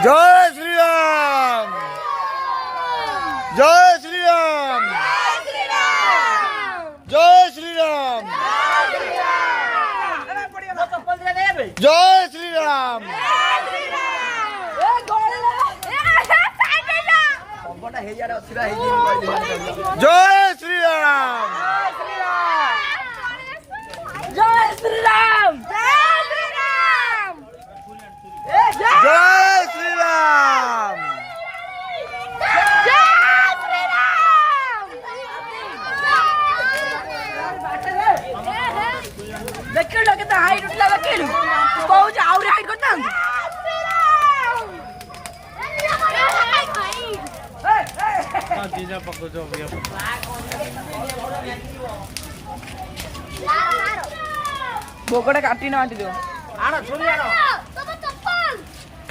जय श्री राम जय श्री राम जय श्री राम जय श्री राम जय श्री राम जय श्री राम जय श्री राम देखिलो केते हाइट उठला देखिलो कहू जे आउरी हाइट करता जीजा पकड़ो जो भैया बोकड़े काटी ना आंटी दो आना छोड़ी आना